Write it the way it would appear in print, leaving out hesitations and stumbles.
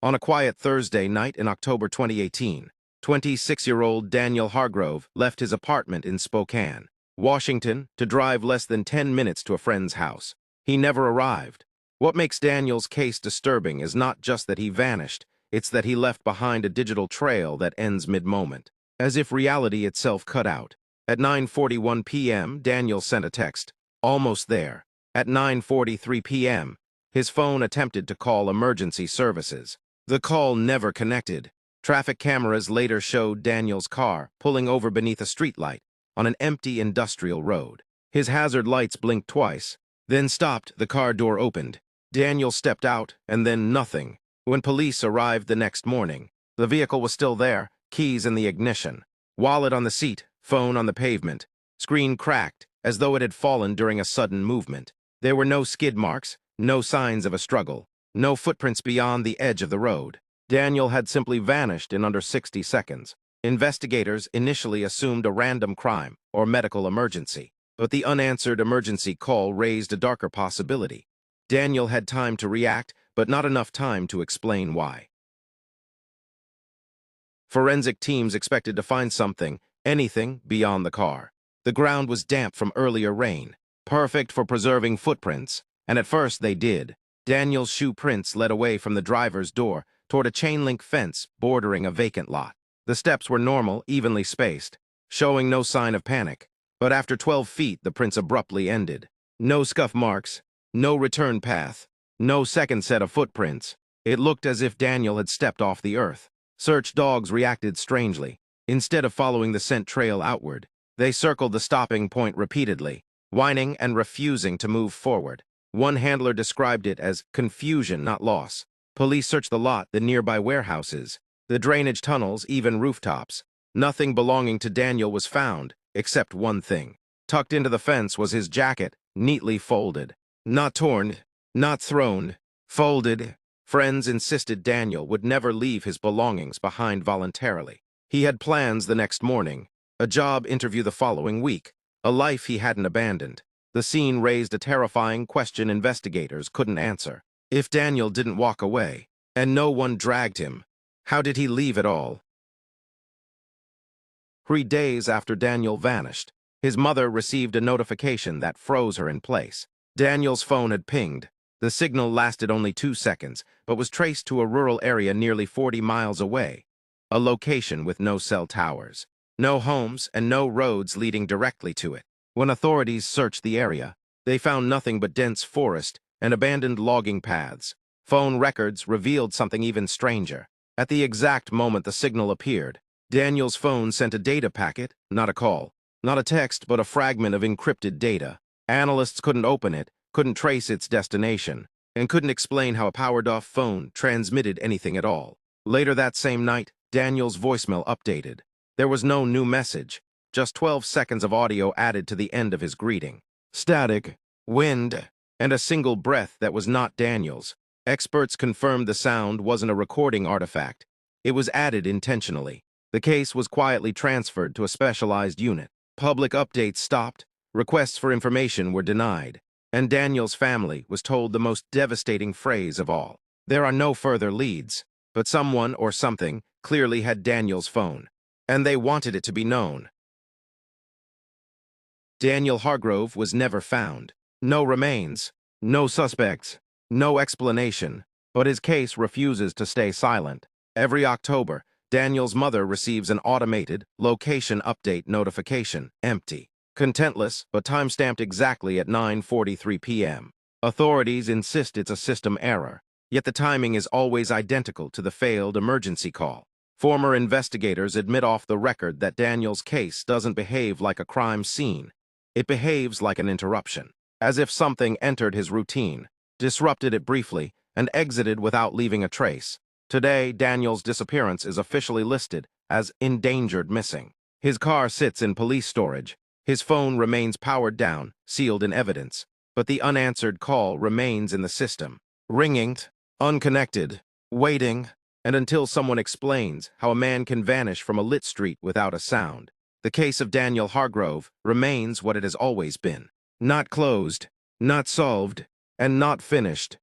On a quiet Thursday night in October 2018, 26-year-old Daniel Hargrove left his apartment in Spokane, Washington, to drive less than 10 minutes to a friend's house. He never arrived. What makes Daniel's case disturbing is not just that he vanished, it's that he left behind a digital trail that ends mid-moment, as if reality itself cut out. At 9:41 p.m., Daniel sent a text, "Almost there." At 9:43 p.m., his phone attempted to call emergency services. The call never connected. Traffic cameras later showed Daniel's car pulling over beneath a streetlight on an empty industrial road. His hazard lights blinked twice, then stopped. The car door opened. Daniel stepped out, and then nothing. When police arrived the next morning, the vehicle was still there, keys in the ignition, wallet on the seat, phone on the pavement, screen cracked as though it had fallen during a sudden movement. There were no skid marks, no signs of a struggle, no footprints beyond the edge of the road. Daniel had simply vanished in under 60 seconds. Investigators initially assumed a random crime or medical emergency, but the unanswered emergency call raised a darker possibility. Daniel had time to react, but not enough time to explain why. Forensic teams expected to find something, anything, beyond the car. The ground was damp from earlier rain, perfect for preserving footprints, and at first they did. Daniel's shoe prints led away from the driver's door toward a chain-link fence bordering a vacant lot. The steps were normal, evenly spaced, showing no sign of panic. But after 12 feet, the prints abruptly ended. No scuff marks, no return path, no second set of footprints. It looked as if Daniel had stepped off the earth. Search dogs reacted strangely. Instead of following the scent trail outward, they circled the stopping point repeatedly, whining and refusing to move forward. One handler described it as confusion, not loss. Police searched the lot, the nearby warehouses, the drainage tunnels, even rooftops. Nothing belonging to Daniel was found, except one thing. Tucked into the fence was his jacket, neatly folded. Not torn, not thrown, folded. Friends insisted Daniel would never leave his belongings behind voluntarily. He had plans the next morning, a job interview the following week, a life he hadn't abandoned. The scene raised a terrifying question investigators couldn't answer. If Daniel didn't walk away, and no one dragged him, how did he leave at all? 3 days after Daniel vanished, his mother received a notification that froze her in place. Daniel's phone had pinged. The signal lasted only 2 seconds, but was traced to a rural area nearly 40 miles away, a location with no cell towers, no homes, and no roads leading directly to it. When authorities searched the area, they found nothing but dense forest and abandoned logging paths. Phone records revealed something even stranger. At the exact moment the signal appeared, Daniel's phone sent a data packet, not a call, not a text, but a fragment of encrypted data. Analysts couldn't open it, couldn't trace its destination, and couldn't explain how a powered-off phone transmitted anything at all. Later that same night, Daniel's voicemail updated. There was no new message, just 12 seconds of audio added to the end of his greeting. Static, wind, and a single breath that was not Daniel's. Experts confirmed the sound wasn't a recording artifact. It was added intentionally. The case was quietly transferred to a specialized unit. Public updates stopped, requests for information were denied, and Daniel's family was told the most devastating phrase of all. There are no further leads, but someone or something clearly had Daniel's phone, and they wanted it to be known. Daniel Hargrove was never found. No remains, no suspects, no explanation, but his case refuses to stay silent. Every October, Daniel's mother receives an automated location update notification, empty, contentless, but time-stamped exactly at 9:43 p.m. Authorities insist it's a system error, yet the timing is always identical to the failed emergency call. Former investigators admit off the record that Daniel's case doesn't behave like a crime scene. It behaves like an interruption, as if something entered his routine, disrupted it briefly, and exited without leaving a trace. Today, Daniel's disappearance is officially listed as endangered missing. His car sits in police storage. His phone remains powered down, sealed in evidence, but the unanswered call remains in the system, ringing, unconnected, waiting, and until someone explains how a man can vanish from a lit street without a sound. The case of Daniel Hargrove remains what it has always been. Not closed, not solved, and not finished.